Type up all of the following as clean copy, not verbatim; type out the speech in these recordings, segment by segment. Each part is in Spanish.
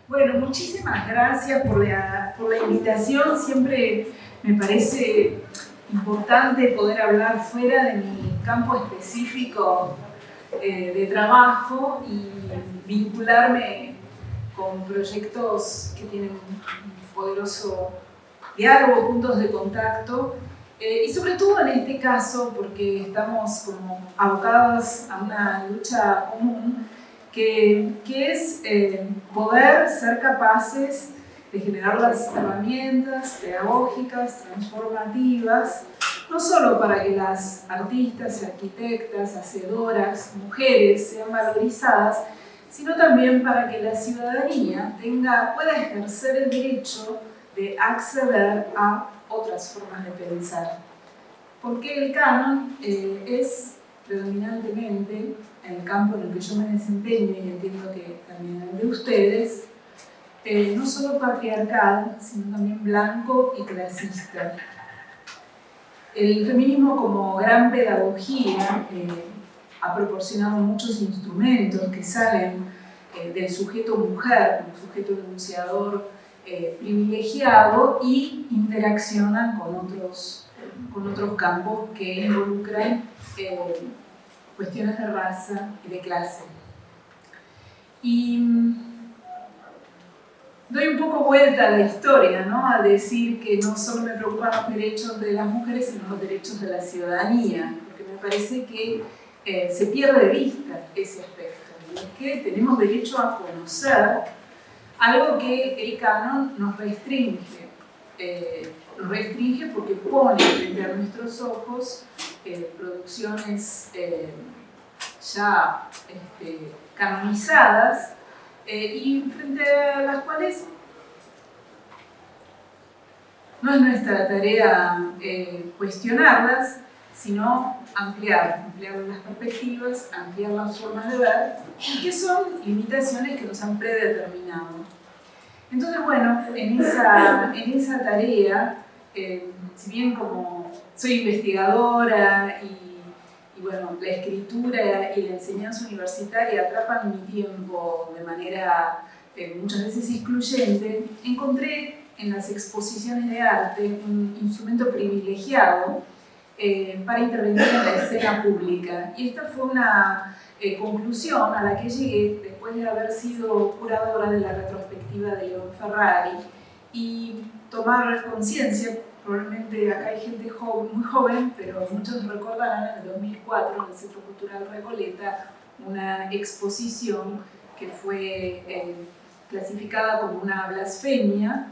Bueno, muchísimas gracias por la invitación. Siempre me parece importante poder hablar fuera de mi campo específico de trabajo y vincularme con proyectos que tienen un poderoso diálogo, puntos de contacto. Y sobre todo en este caso, porque estamos como abocados a una lucha común, que es poder ser capaces de generar las herramientas pedagógicas, transformativas, no solo para que las artistas, arquitectas, hacedoras, mujeres sean valorizadas, sino también para que la ciudadanía pueda ejercer el derecho de acceder a otras formas de pensar. Porque el canon es predominantemente, en el campo en el que yo me desempeño, y entiendo que también el de ustedes, no solo patriarcal, sino también blanco y clasista. El feminismo como gran pedagogía ha proporcionado muchos instrumentos que salen del sujeto mujer, como sujeto denunciador privilegiado, y interaccionan con otros campos que involucran cuestiones de raza y de clase. Y doy un poco vuelta a la historia, ¿no? Al decir que no solo me preocupan los derechos de las mujeres, sino los derechos de la ciudadanía, porque me parece que se pierde de vista ese aspecto, y es que tenemos derecho a conocer algo que el canon nos restringe. Nos restringe porque pone frente a nuestros ojos producciones ya canonizadas, y frente a las cuales no es nuestra tarea cuestionarlas, sino ampliar las perspectivas, ampliar las formas de ver, que son limitaciones que nos han predeterminado. Entonces, bueno, en esa tarea, si bien como soy investigadora y bueno, la escritura y la enseñanza universitaria atrapan mi tiempo de manera muchas veces excluyente, encontré en las exposiciones de arte un instrumento privilegiado para intervenir en la escena pública. Y esta fue una conclusión a la que llegué después de haber sido curadora de la retrospectiva de León Ferrari y tomar conciencia. Probablemente acá hay gente muy joven, pero muchos recordarán en el 2004 en el Centro Cultural Recoleta una exposición que fue clasificada como una blasfemia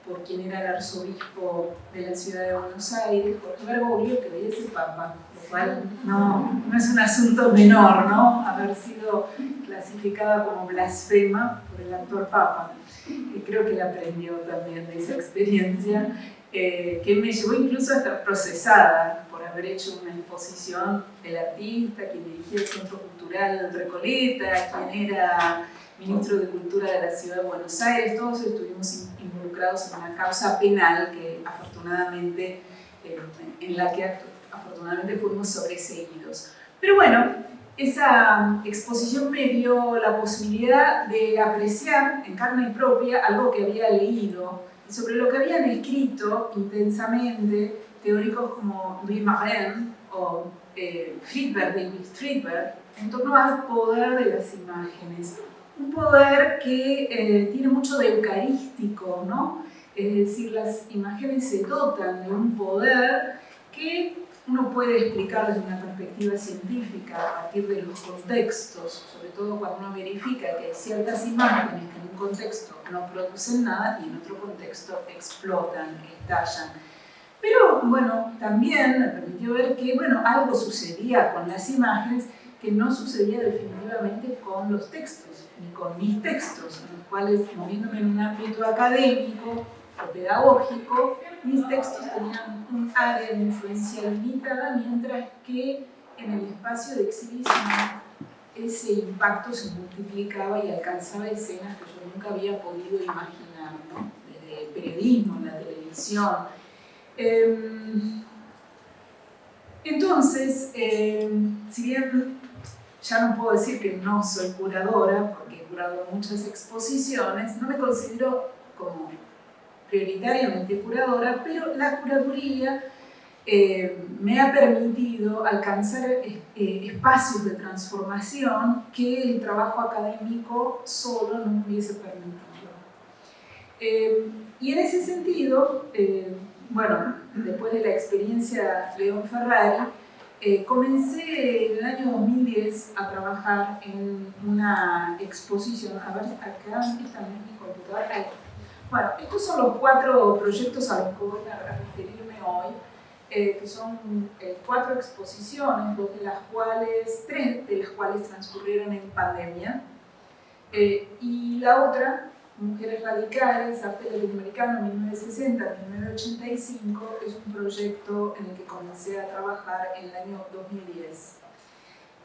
por quien era el arzobispo de la ciudad de Buenos Aires, Jorge Bergoglio, que hoy es el Papa, lo cual no es un asunto menor, ¿no? Haber sido clasificada como blasfema por el actual Papa. Y creo que él aprendió también de esa experiencia, que me llevó incluso a estar procesada por haber hecho una exposición del artista, quien dirigía el Centro Cultural Recoleta, quien era ministro de Cultura de la Ciudad de Buenos Aires. Todos estuvimos involucrados en una causa penal que afortunadamente, en la que afortunadamente fuimos sobreseídos. Pero bueno, esa exposición me dio la posibilidad de apreciar en carne propia algo que había leído y sobre lo que habían escrito intensamente teóricos como Louis Marin o David Friedberg, en torno al poder de las imágenes. Un poder que tiene mucho de eucarístico, ¿no? Es decir, las imágenes se dotan de un poder que uno puede explicar desde una perspectiva científica a partir de los contextos, sobre todo cuando uno verifica que hay ciertas imágenes que en un contexto no producen nada y en otro contexto explotan, estallan. Pero bueno, también me permitió ver que algo sucedía con las imágenes que no sucedía definitivamente con los textos, ni con mis textos, en los cuales, moviéndome en un ámbito académico o pedagógico, mis textos tenían un área de influencia limitada, mientras que en el espacio de exhibición ese impacto se multiplicaba y alcanzaba escenas que yo nunca había podido imaginar, ¿no? Desde el periodismo, la televisión. Entonces, si bien ya no puedo decir que no soy curadora, porque he curado muchas exposiciones, no me considero como prioritariamente curadora, pero la curaduría me ha permitido alcanzar espacios de transformación que el trabajo académico solo no me hubiese permitido. Y en ese sentido, bueno, después de la experiencia León Ferrari, comencé en el año 2010 a trabajar en una exposición. A ver, acá está mi computadora. Bueno, estos son los 4 proyectos a los que voy a referirme hoy, que son 4 exposiciones, 3 de las cuales transcurrieron en pandemia, y la otra, Mujeres Radicales, Arte Latinoamericano 1960-1985, es un proyecto en el que comencé a trabajar en el año 2010.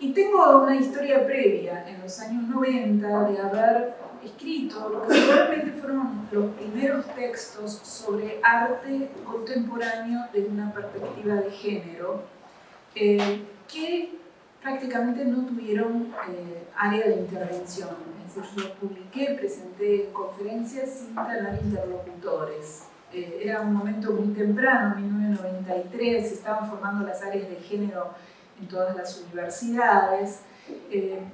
Y tengo una historia previa, en los años 90, de haber escrito lo que probablemente fueron los primeros textos sobre arte contemporáneo desde una perspectiva de género, que prácticamente no tuvieron área de intervención. Es decir, yo publiqué, presenté conferencias sin tener interlocutores. Era un momento muy temprano, 1993, se estaban formando las áreas de género en todas las universidades,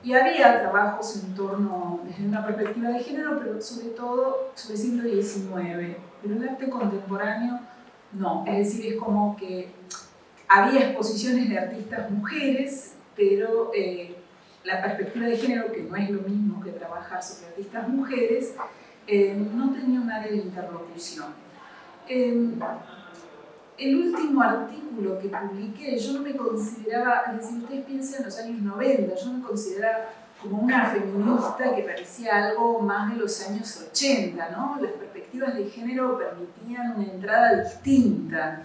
y había trabajos en torno, desde una perspectiva de género, pero sobre todo sobre el siglo XIX. Pero el arte contemporáneo no, es decir, es como que había exposiciones de artistas mujeres, pero la perspectiva de género, que no es lo mismo que trabajar sobre artistas mujeres, no tenía un área de interlocución. El último artículo que publiqué, yo no me consideraba, es decir, ustedes piensan en los años 90, yo me consideraba como una feminista que parecía algo más de los años 80, ¿no? Las perspectivas de género permitían una entrada distinta.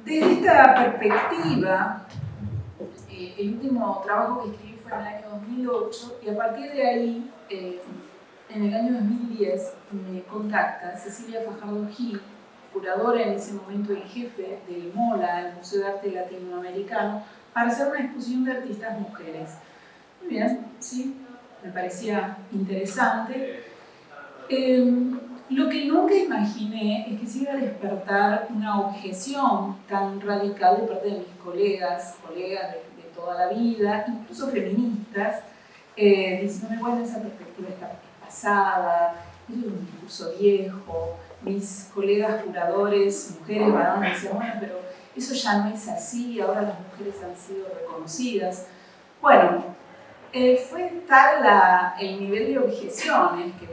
Desde esta perspectiva, el último trabajo que escribí fue en el año 2008, y a partir de ahí, en el año 2010, me contacta Cecilia Fajardo Gil, curadora en ese momento y jefe del MOLA, el Museo de Arte Latinoamericano, para hacer una exposición de artistas mujeres. Muy bien, sí, me parecía interesante. Lo que nunca imaginé es que se iba a despertar una objeción tan radical de parte de mis colegas de toda la vida, incluso feministas, diciéndome, bueno, esa perspectiva está pasada, es un discurso viejo. Mis colegas curadores, mujeres, varones, decían, bueno, pero eso ya no es así, ahora las mujeres han sido reconocidas. Bueno, fue tal el nivel de objeciones que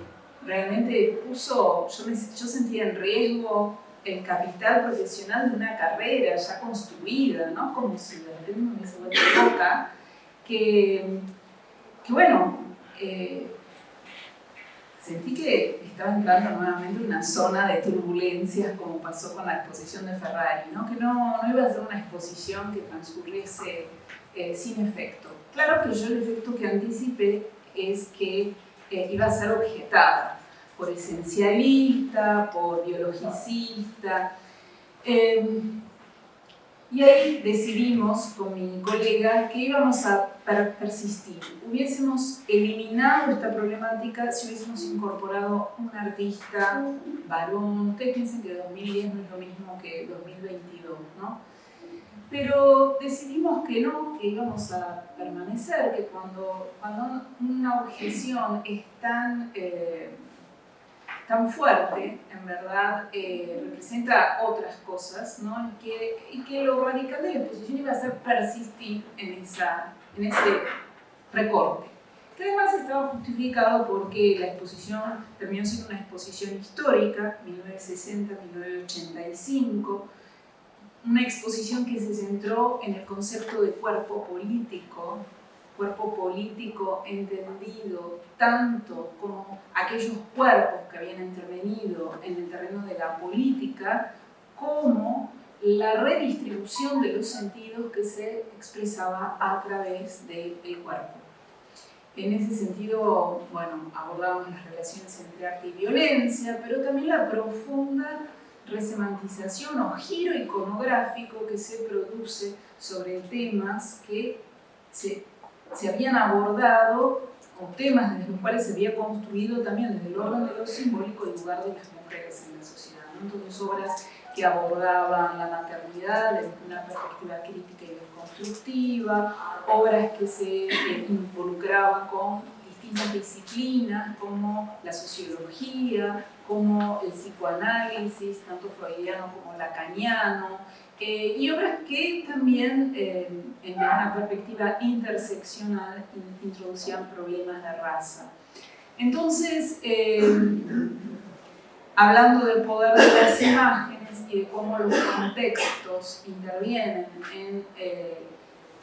realmente puso, yo sentía en riesgo el capital profesional de una carrera ya construida, ¿no? Como si de repente me hubiese vuelto loca, que bueno, sentí que estaba entrando nuevamente en una zona de turbulencias, como pasó con la exposición de Ferrari, ¿no? Que no iba a ser una exposición que transcurriese sin efecto. Claro que yo el efecto que anticipé es que iba a ser objetada por esencialista, por biologicista, y ahí decidimos con mi colega que íbamos a persistir. Hubiésemos eliminado esta problemática si hubiésemos incorporado un artista varón. Ustedes piensan que 2010 no es lo mismo que 2022, ¿no? Pero decidimos que no, que íbamos a permanecer, que cuando una objeción es tan fuerte, en verdad, representa otras cosas, ¿no? Y que lo radical de la exposición iba a ser persistir en ese recorte, que además estaba justificado porque la exposición terminó siendo una exposición histórica, 1960-1985, una exposición que se centró en el concepto de cuerpo político entendido tanto como aquellos cuerpos que habían intervenido en el terreno de la política, como la redistribución de los sentidos que se expresaba a través del cuerpo. En ese sentido, bueno, abordamos las relaciones entre arte y violencia, pero también la profunda resemantización o giro iconográfico que se produce sobre temas que se habían abordado, o temas desde los cuales se había construido también desde el orden de lo simbólico el lugar de las mujeres en la sociedad, ¿no? Entonces, obras que abordaban la maternidad desde una perspectiva crítica y desconstructiva, obras que se involucraban con distintas disciplinas como la sociología, como el psicoanálisis, tanto freudiano como lacaniano, y obras que también, en una perspectiva interseccional, introducían problemas de raza. Entonces, hablando del poder de las imágenes y de cómo los contextos intervienen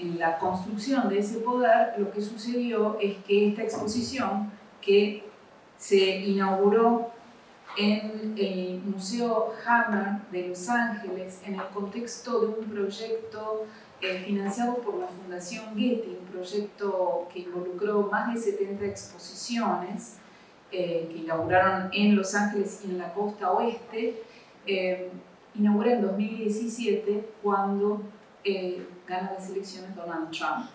en la construcción de ese poder, lo que sucedió es que esta exposición, que se inauguró en el Museo Hammer de Los Ángeles, en el contexto de un proyecto financiado por la Fundación Getty, un proyecto que involucró más de 70 exposiciones que inauguraron en Los Ángeles y en la costa oeste, inaugura en 2017 cuando gana las elecciones Donald Trump.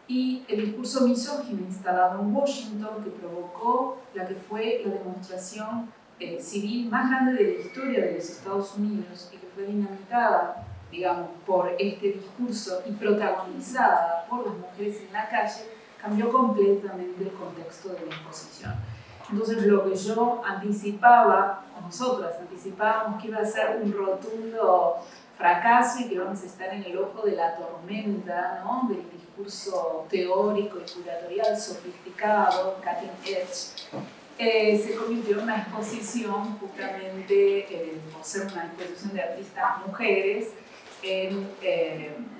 Y el discurso misógino instalado en Washington, que provocó la que fue la demostración civil más grande de la historia de los Estados Unidos y que fue dinamitada, digamos, por este discurso y protagonizada por las mujeres en la calle, cambió completamente el contexto de la exposición. Entonces, lo que yo anticipaba, o nosotras anticipábamos que iba a ser un rotundo fracaso y que vamos a estar en el ojo de la tormenta, ¿no?, del discurso teórico y curatorial sofisticado, cutting edge, se convirtió en una exposición, justamente por ser una exposición de artistas mujeres, en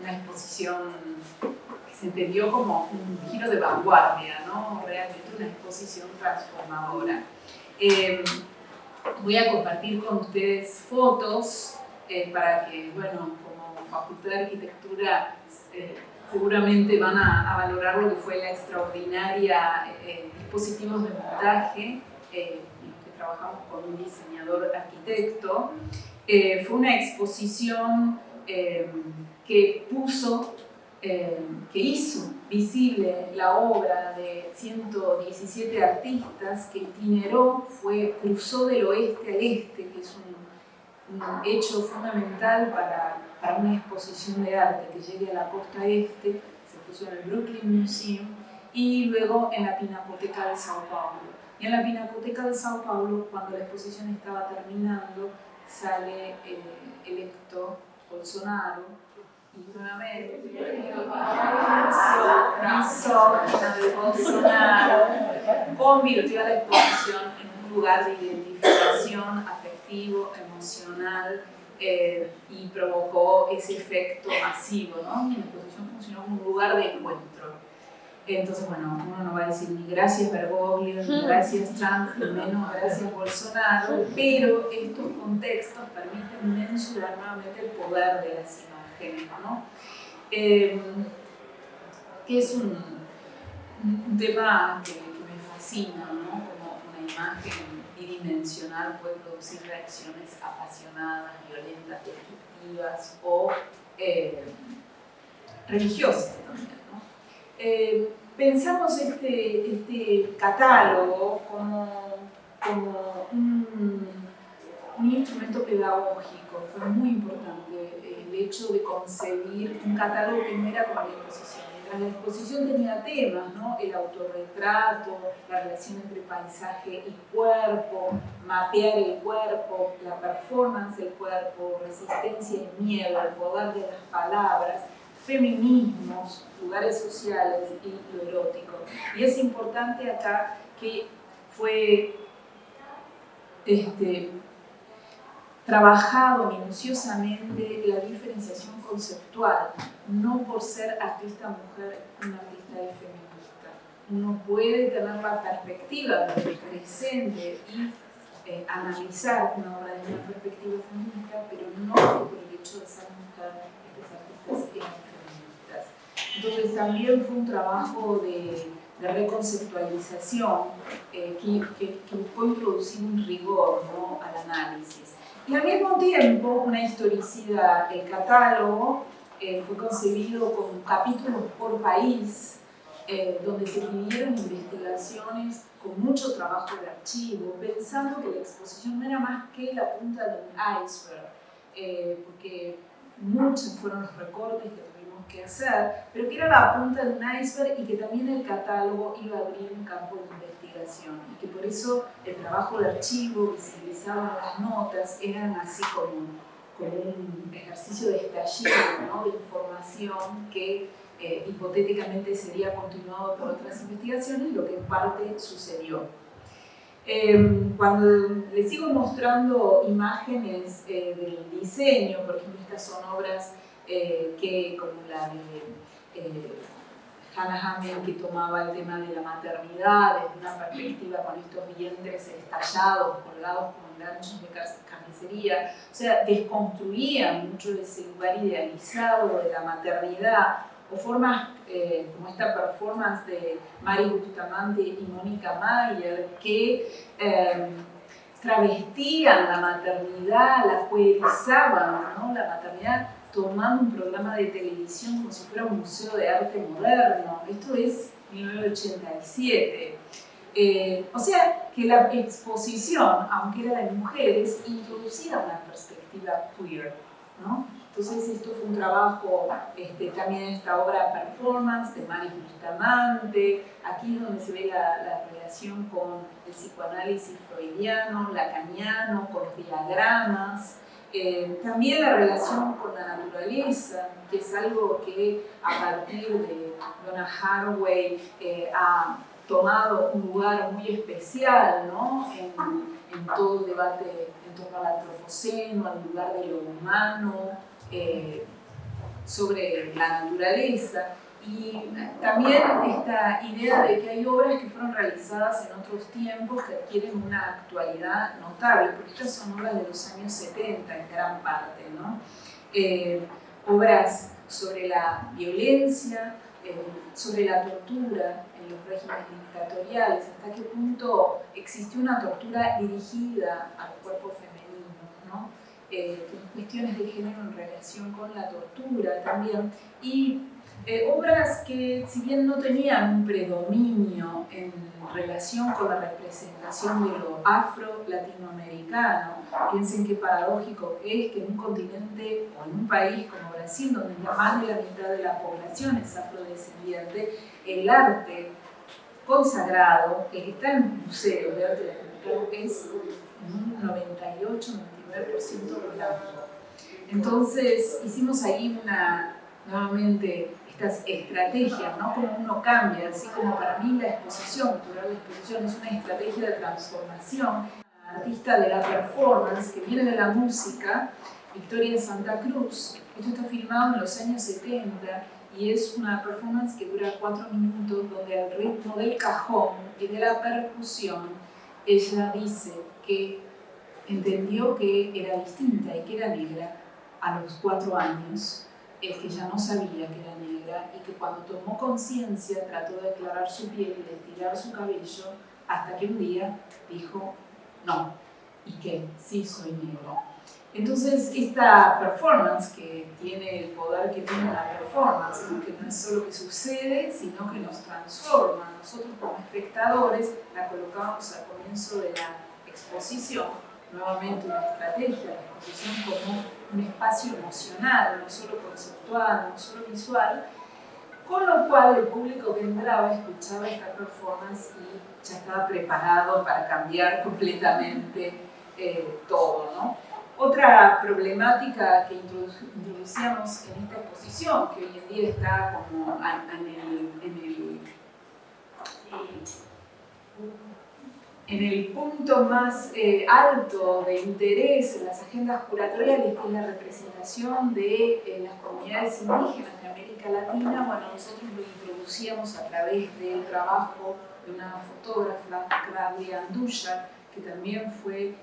una exposición que se entendió como un giro de vanguardia, ¿no?, realmente una exposición transformadora. Voy a compartir con ustedes fotos para que, bueno, como Facultad de Arquitectura seguramente van a valorar lo que fue la extraordinaria dispositivos de montaje, en los que trabajamos con un diseñador arquitecto. Fue una exposición que hizo visible la obra de 117 artistas, que itineró, cruzó del oeste al este, que es un hecho fundamental para una exposición de arte que llegue a la costa este. Se puso en el Brooklyn Museum y luego en la Pinacoteca de Sao Paulo. Y en la Pinacoteca de Sao Paulo, cuando la exposición estaba terminando, sale electo Bolsonaro, y nuevamente misógina de Bolsonaro convirtió a la exposición en un lugar de identificación afectivo, emocional, y provocó ese efecto masivo, ¿no? Y la exposición funcionó como un lugar de encuentro. Entonces, bueno, uno no va a decir ni gracias Bergoglio, ni gracias Trump, ni menos gracias Bolsonaro, pero estos contextos permiten mensurar nuevamente el poder de las imágenes, ¿no? Que es un tema que me fascina, ¿no? Como una imagen bidimensional puede producir reacciones apasionadas, violentas, destructivas o religiosas también, ¿no? Pensamos este catálogo como un instrumento pedagógico. Fue muy importante el hecho de concebir un catálogo que no era como la exposición. Mientras la exposición tenía temas, ¿no?, el autorretrato, la relación entre paisaje y cuerpo, mapear el cuerpo, la performance del cuerpo, resistencia y miedo, el poder de las palabras, feminismos, lugares sociales y lo erótico. Y es importante acá que fue trabajado minuciosamente la diferenciación conceptual, no por ser artista mujer, una artista es feminista. Uno puede tener la perspectiva del presente y analizar una obra desde una perspectiva feminista, pero no por el hecho de ser mujer, estos artistas eran feministas. Entonces también fue un trabajo de reconceptualización que buscó introducir un rigor, ¿no?, al análisis. Y al mismo tiempo una historicidad. El catálogo fue concebido con capítulos por país, donde se pidieron investigaciones con mucho trabajo de archivo, pensando que la exposición no era más que la punta de un iceberg, porque muchos fueron los recortes que tuvimos que hacer, pero que era la punta de un iceberg y que también el catálogo iba a abrir un campo de investigación y que por eso el trabajo de archivo, visibilizaban las notas, eran así como un ejercicio de estallido, ¿no? De información que hipotéticamente sería continuado por otras investigaciones, lo que en parte sucedió. Cuando les sigo mostrando imágenes del diseño, por ejemplo, estas son obras como la de Hannah Hammel, que tomaba el tema de la maternidad desde una perspectiva con estos vientres estallados, colgados con ganchos de carnicería, o sea, desconstruía mucho ese lugar idealizado de la maternidad, o formas como esta performance de Mari Bustamante y Mónica Mayer, que travestían la maternidad, la poetizaban, ¿no? La maternidad, tomando un programa de televisión como si fuera un museo de arte moderno. Esto es 1987. O sea, que la exposición, aunque era de mujeres, introducía una perspectiva queer, ¿no? Entonces esto fue un trabajo, también esta obra Performance de Mari Bustamante, aquí es donde se ve la relación con el psicoanálisis freudiano, lacaniano, con los diagramas, también la relación con la naturaleza, que es algo que a partir de Donna Haraway ha tomado un lugar muy especial, ¿no? en todo el debate en torno al antropoceno, al lugar de lo humano, sobre la naturaleza. Y también esta idea de que hay obras que fueron realizadas en otros tiempos que adquieren una actualidad notable, porque estas son obras de los años 70 en gran parte, ¿no? Obras sobre la violencia, sobre la tortura en los regímenes dictatoriales, hasta qué punto existió una tortura dirigida al cuerpo femenino, ¿no? Cuestiones de género en relación con la tortura también, y obras que, si bien no tenían un predominio en relación con la representación de lo afro-latinoamericano, piensen qué paradójico es que en un continente o en un país como Brasil, donde más de la mitad de la población es afrodescendiente, el arte consagrado, el que está en museos de arte latinoamericano, es un 98-99% blanco. Entonces hicimos ahí nuevamente estas estrategias, ¿no? Como uno cambia, así como para mí la exposición, cultural de exposición, es una estrategia de transformación. La artista de la performance, que viene de la música, Victoria Santa Cruz, esto está filmado en los años 70 y es una performance que dura 4 minutos, donde al ritmo del cajón y de la percusión, ella dice que entendió que era distinta y que era negra a los 4 años, es que ya no sabía que era negra y que cuando tomó conciencia trató de aclarar su piel y de estirar su cabello hasta que un día dijo no, y que sí soy negra. Entonces esta performance, que tiene el poder que tiene la performance, ¿no? Que no es solo que sucede, sino que nos transforma. Nosotros como espectadores la colocamos al comienzo de la exposición, nuevamente una estrategia, la exposición como un espacio emocional, no solo conceptual, no solo visual, con lo cual el público que entraba escuchaba esta performance y ya estaba preparado para cambiar completamente todo, ¿no? Otra problemática que introducíamos en esta exposición, que hoy en día está como en el punto más alto de interés en las agendas curatoriales, que es la representación de las comunidades indígenas de América Latina, bueno, nosotros lo introducíamos a través del trabajo de una fotógrafa, Claudia Andújar, que también fue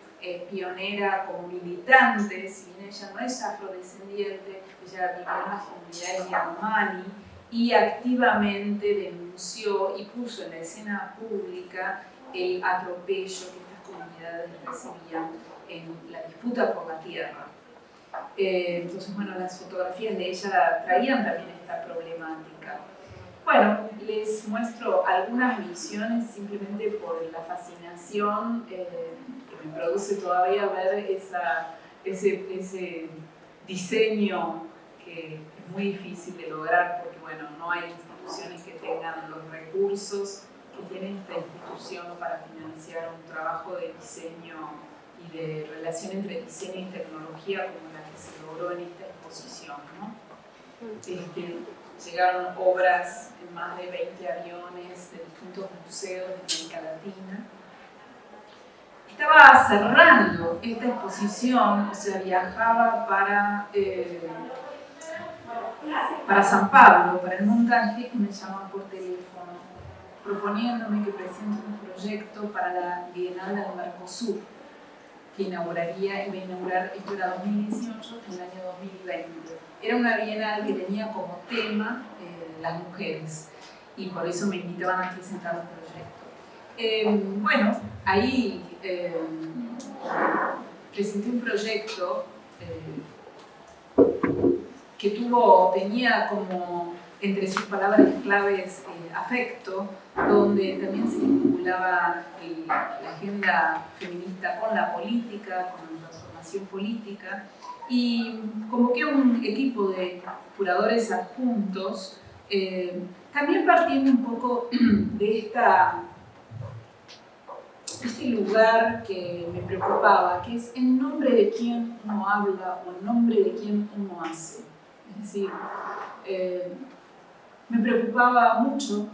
pionera como militante, si bien ella no es afrodescendiente, ella vivió en las comunidades Yanomami y activamente denunció y puso en la escena pública el atropello que estas comunidades recibían en la disputa por la tierra. Entonces, bueno, las fotografías de ella traían también esta problemática. Bueno, les muestro algunas visiones simplemente por la fascinación que me produce todavía ver ese diseño que es muy difícil de lograr porque, bueno, no hay instituciones que tengan los recursos que tiene esta institución para financiar un trabajo de diseño y de relación entre diseño y tecnología como la que se logró en esta exposición, ¿no? Llegaron obras en más de 20 aviones de distintos museos de América Latina. Estaba cerrando esta exposición, o sea, viajaba para San Pablo, para el montaje, y me llaman por teléfono, proponiéndome que presente un proyecto para la Bienal del Mercosur, que iba a inaugurar, esto era 2018, en el año 2020. Era una bienal que tenía como tema las mujeres, y por eso me invitaban a presentar un proyecto. Bueno, ahí presenté un proyecto que tenía como entre sus palabras claves afecto, donde también se vinculaba la agenda feminista con la política, con la transformación política, y convoqué un equipo de curadores adjuntos, también partiendo un poco de este lugar que me preocupaba, que es en nombre de quién uno habla o en nombre de quién uno hace. Es decir, me preocupaba mucho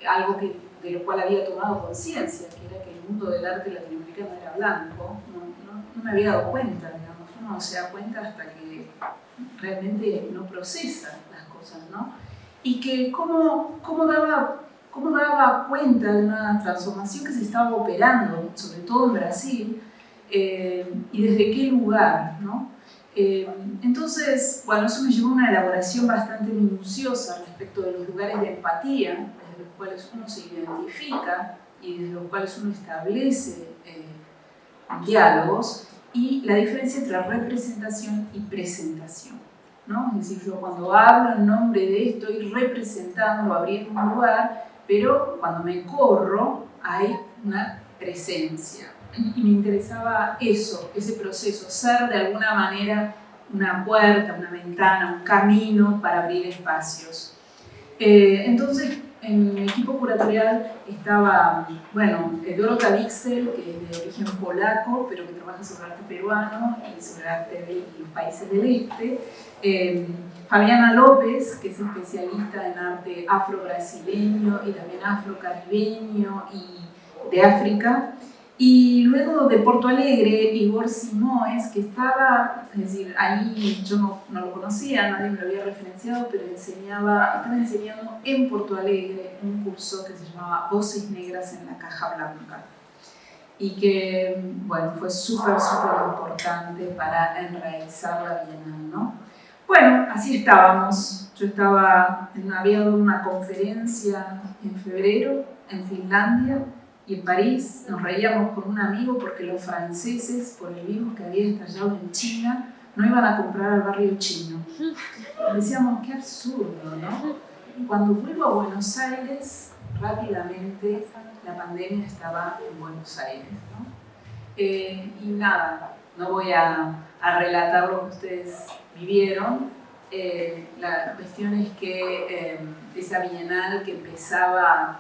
algo de lo cual había tomado conciencia, que era que el mundo del arte latinoamericano era blanco. No me había dado cuenta, digamos. Uno no se da cuenta hasta que realmente no procesa las cosas, ¿no? Y que cómo daba cuenta de una transformación que se estaba operando, sobre todo en Brasil, y desde qué lugar, ¿no? Entonces, bueno, eso me llevó a una elaboración bastante minuciosa respecto de los lugares de empatía, desde los cuales uno se identifica y desde los cuales uno establece diálogos, y la diferencia entre representación y presentación, ¿no? Es decir, yo cuando hablo en nombre de esto estoy representando, abriendo un lugar, pero cuando me corro hay una presencia. Y me interesaba eso, ese proceso, ser de alguna manera una puerta, una ventana, un camino para abrir espacios. Entonces, en mi equipo curatorial estaba, bueno, Dorota Wixel, que es de origen polaco, pero que trabaja sobre arte peruano y sobre arte de los países del este. Fabiana López, que es especialista en arte afro-brasileño y también afro-caribeño y de África. Y luego de Porto Alegre, Igor Simoes, que estaba, es decir, ahí yo no lo conocía, nadie me lo había referenciado, pero estaba enseñando en Porto Alegre un curso que se llamaba Voces Negras en la Caja Blanca. Y que, bueno, fue súper importante para enraizar la Bienal, ¿no? Bueno, así estábamos. Yo había dado una conferencia en febrero en Finlandia, y en París nos reíamos con un amigo porque los franceses, por el virus que había estallado en China, no iban a comprar al barrio chino. Decíamos, qué absurdo, ¿no? Y cuando vuelvo a Buenos Aires, rápidamente la pandemia estaba en Buenos Aires, ¿no? Y nada, no voy a relatar lo que ustedes vivieron. La cuestión es que esa bienal que empezaba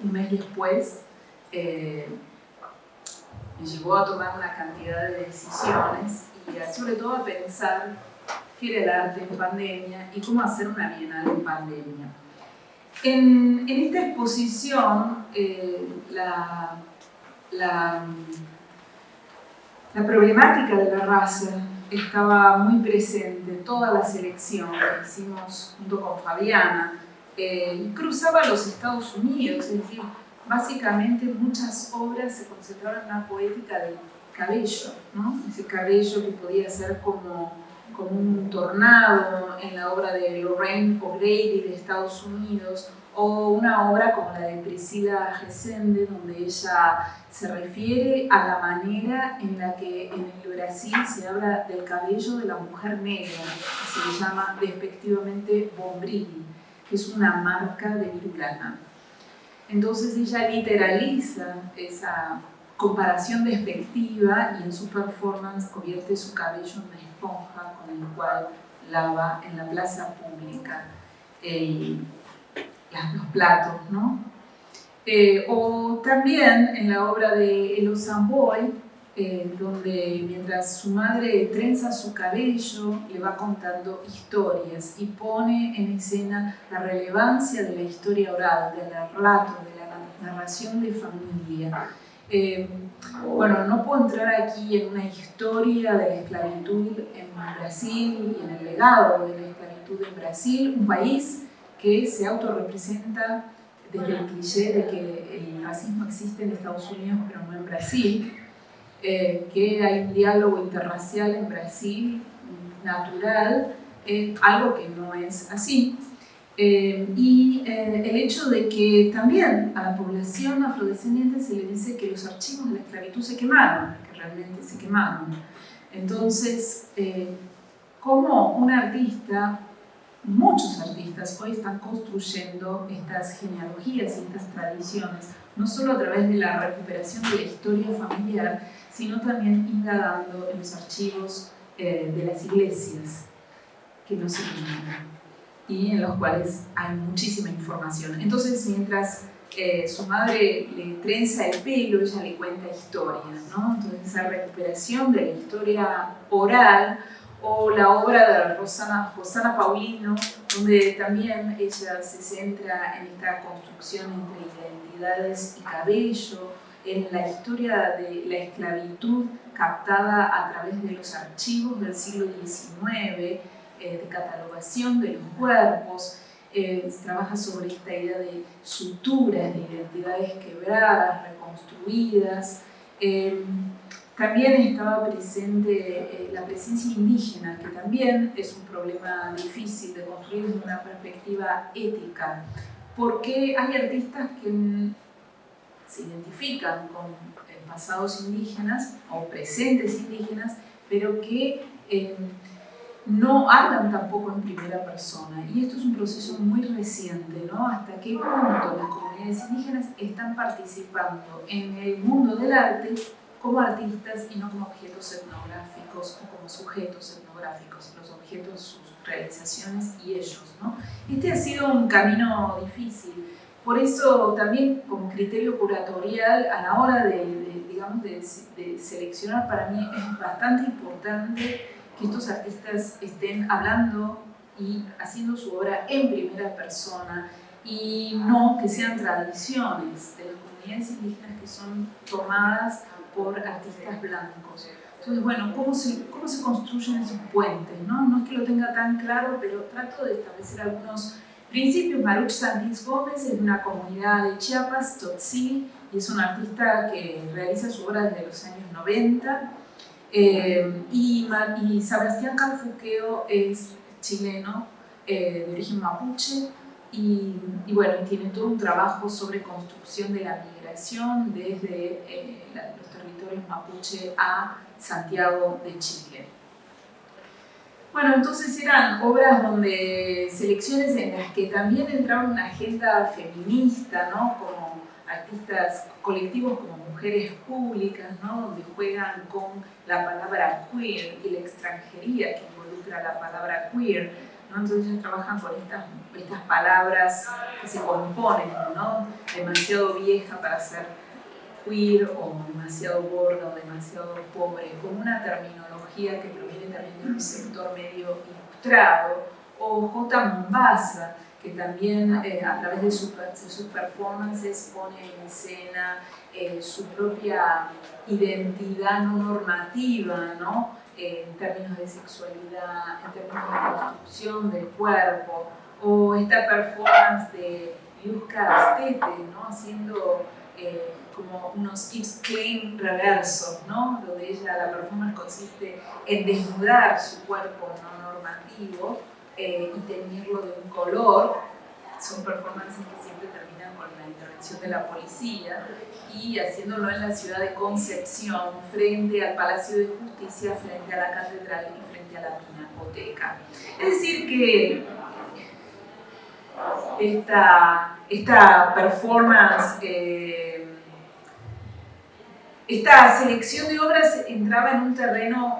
un mes después me llevó a tomar una cantidad de decisiones y sobre todo a pensar qué era el arte en pandemia y cómo hacer una bienal en pandemia. En esta exposición la problemática de la raza estaba muy presente. Toda la selección que hicimos junto con Fabiana cruzaba los Estados Unidos, es decir, básicamente muchas obras se concentraron en una poética del cabello, ¿no? Ese cabello que podía ser como un tornado en la obra de Lorraine O'Grady de Estados Unidos, o una obra como la de Priscilla Resende, donde ella se refiere a la manera en la que en el Brasil se habla del cabello de la mujer negra, que se le llama despectivamente bombril, que es una marca de virulana. Entonces ella literaliza esa comparación despectiva y en su performance convierte su cabello en una esponja con el cual lava en la plaza pública los platos, ¿no? O también en la obra de Elo Samboy, donde mientras su madre trenza su cabello, le va contando historias y pone en escena la relevancia de la historia oral, del relato, de la narración de familia. Bueno, no puedo entrar aquí en una historia de la esclavitud en Brasil y en el legado de la esclavitud en Brasil, un país que se autorrepresenta desde el cliché de que el racismo existe en Estados Unidos pero no en Brasil, que hay un diálogo interracial en Brasil natural, algo que no es así. Y el hecho de que también a la población afrodescendiente se le dice que los archivos de la esclavitud se quemaron, que realmente se quemaron. Entonces, como un artista, muchos artistas hoy están construyendo estas genealogías y estas tradiciones, no solo a través de la recuperación de la historia familiar, sino también indagando en los archivos de las iglesias que no se quemaron y en los cuales hay muchísima información. Entonces, mientras su madre le trenza el pelo, ella le cuenta historias, ¿no? Entonces, esa recuperación de la historia oral, o la obra de Rosana Paulino, donde también ella se centra en esta construcción entre identidades y cabello, en la historia de la esclavitud captada a través de los archivos del siglo XIX, de catalogación de los cuerpos, trabaja sobre esta idea de suturas, de identidades quebradas, reconstruidas. También estaba presente la presencia indígena, que también es un problema difícil de construir desde una perspectiva ética, porque hay artistas que se identifican con pasados indígenas o presentes indígenas, pero que no hablan tampoco en primera persona. Y esto es un proceso muy reciente, ¿no? Hasta qué punto las comunidades indígenas están participando en el mundo del arte como artistas y no como objetos etnográficos o como sujetos etnográficos, los objetos, sus realizaciones y ellos, ¿no? Este ha sido un camino difícil. Por eso también como criterio curatorial a la hora de seleccionar, para mí es bastante importante que estos artistas estén hablando y haciendo su obra en primera persona y no que sean tradiciones de las comunidades indígenas que son tomadas por artistas blancos. Entonces, bueno, ¿cómo se construyen esos puentes? No es que lo tenga tan claro, pero trato de establecer algunos principios. Maruch Santis Gómez es de una comunidad de Chiapas, Tzotzil, y es un artista que realiza su obra desde los años 90. Y Sebastián Calfuqueo es chileno, de origen mapuche, y bueno, tiene todo un trabajo sobre construcción de la migración desde los territorios mapuche a Santiago de Chile. Bueno, entonces eran obras donde selecciones en las que también entraba una agenda feminista, ¿no? Como artistas colectivos como Mujeres Públicas, ¿no? Donde juegan con la palabra queer y la extranjería que involucra la palabra queer, ¿no? Entonces ellos trabajan con estas palabras que se componen, ¿no? Demasiado vieja para ser queer o demasiado gorda o demasiado pobre, con una terminología que proviene también de un sector medio ilustrado, o J. Mombasa, que también a través de sus performances pone en escena su propia identidad no normativa, ¿no? En términos de sexualidad, en términos de construcción del cuerpo, o esta performance de Luzca Astete, ¿no? Haciendo como unos Yves Klein reversos, ¿no? Donde la performance consiste en desnudar su cuerpo no normativo y teñirlo de un color son performances que siempre terminan con la intervención de la policía, y haciéndolo en la ciudad de Concepción, frente al Palacio de Justicia, frente a la Catedral y frente a la Pinacoteca. Es decir que esta performance, esta selección de obras entraba en un terreno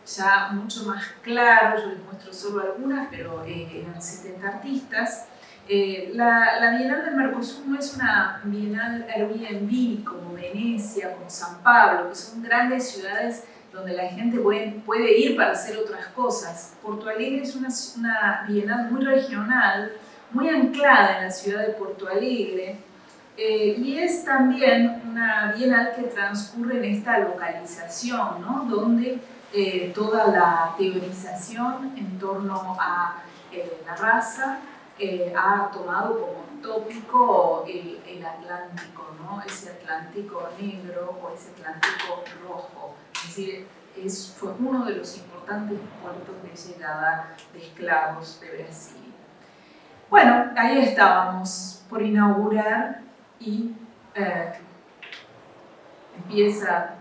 ya mucho más claro. Yo les muestro solo algunas, pero eran 70 artistas. La Bienal del Mercosur no es una Bienal Airbnb como Venecia, como San Pablo, que son grandes ciudades donde la gente puede ir para hacer otras cosas. Porto Alegre es una Bienal muy regional, muy anclada en la ciudad de Porto Alegre, y es también una Bienal que transcurre en esta localización, ¿no? Donde toda la teorización en torno a la raza ha tomado como tópico el Atlántico, ¿no? Ese Atlántico negro o ese Atlántico rojo. Es decir, fue uno de los importantes puertos de llegada de esclavos de Brasil. Bueno, ahí estábamos por inaugurar y empieza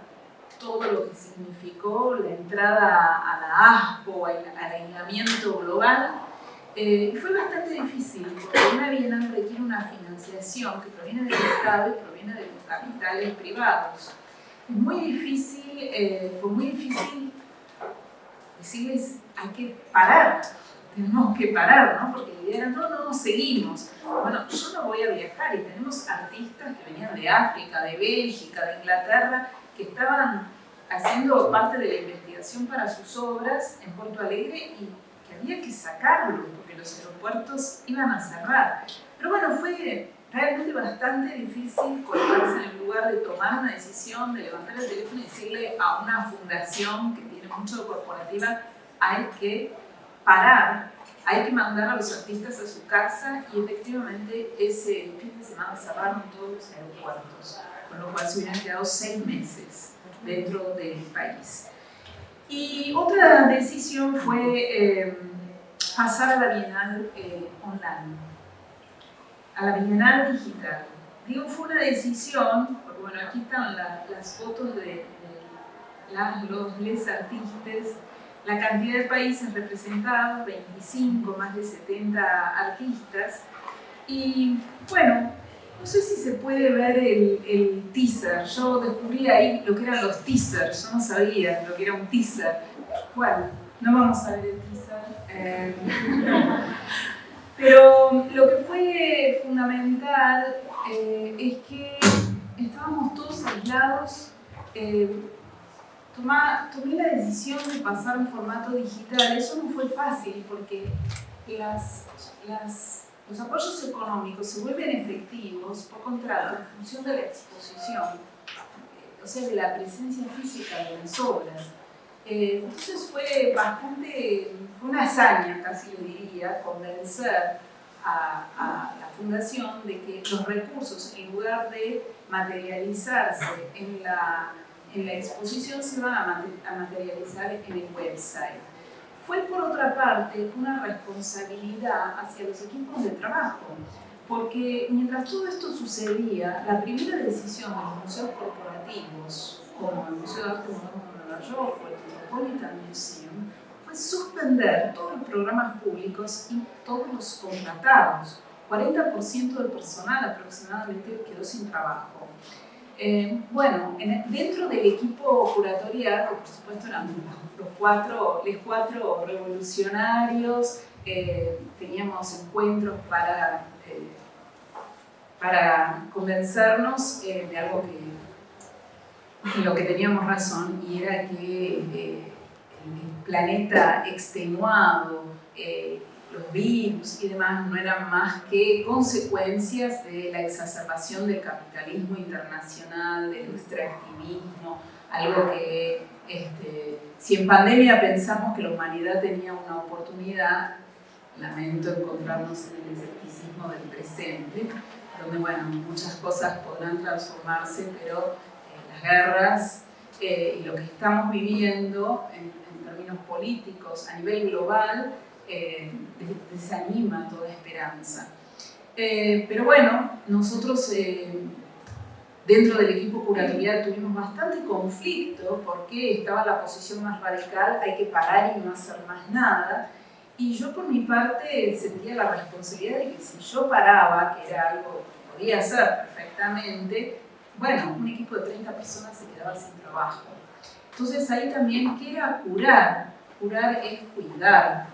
todo lo que significó la entrada a la ASPO, al aislamiento global. Fue bastante difícil, porque una Bienal requiere una financiación que proviene del Estado y proviene de los capitales privados. Es muy difícil, fue muy difícil decirles: hay que parar, tenemos que parar, ¿no? Porque la idea era: no, seguimos. Bueno, yo no voy a viajar, y tenemos artistas que venían de África, de Bélgica, de Inglaterra, que estaban haciendo parte de la investigación para sus obras en Porto Alegre y que había que sacarlo porque los aeropuertos iban a cerrar. Pero bueno, fue realmente bastante difícil colocarse en el lugar de tomar una decisión, de levantar el teléfono y decirle a una fundación que tiene mucho de corporativa: hay que parar, hay que mandar a los artistas a su casa. Y efectivamente ese fin de semana cerraron todos los aeropuertos, con lo cual se hubieran quedado 6 meses dentro del país. Y otra decisión fue pasar a la Bienal online, a la Bienal digital. Digo, fue una decisión, porque bueno, aquí están las fotos de les artistas, la cantidad de países representados, 25, más de 70 artistas. Y bueno, no sé si se puede ver el teaser. Yo descubrí ahí lo que eran los teasers. Yo no sabía lo que era un teaser. Bueno, no vamos a ver el teaser. Pero lo que fue fundamental es que estábamos todos aislados. Tomé la decisión de pasar a un formato digital. Eso no fue fácil, porque los apoyos económicos se vuelven efectivos por contrato en función de la exposición, o sea, de la presencia física de las obras. Entonces fue una hazaña, casi le diría, convencer a la fundación de que los recursos, en lugar de materializarse en la exposición, se van a materializar en el website. Fue, por otra parte, una responsabilidad hacia los equipos de trabajo, porque mientras todo esto sucedía, la primera decisión de los museos corporativos, como el Museo de Arte Moderno de Nueva York o el Metropolitan Museum, fue suspender todos los programas públicos y todos los contratados. 40% del personal aproximadamente quedó sin trabajo. Bueno, dentro del equipo curatorial, que por supuesto eran los cuatro revolucionarios, teníamos encuentros para convencernos de algo en lo que teníamos razón, y era que el planeta extenuado, los virus y demás, no eran más que consecuencias de la exacerbación del capitalismo internacional, del extractivismo, algo que si en pandemia pensamos que la humanidad tenía una oportunidad, lamento encontrarnos en el escepticismo del presente, donde bueno, muchas cosas podrán transformarse, pero las guerras y lo que estamos viviendo en términos políticos a nivel global desanima toda esperanza. Pero bueno, nosotros dentro del equipo curatorial tuvimos bastante conflicto porque estaba la posición más radical, hay que parar y no hacer más nada. Y yo por mi parte sentía la responsabilidad de que si yo paraba, que era algo que podía hacer perfectamente, bueno, un equipo de 30 personas se quedaba sin trabajo. Entonces ahí también, ¿qué era curar? Curar es cuidar.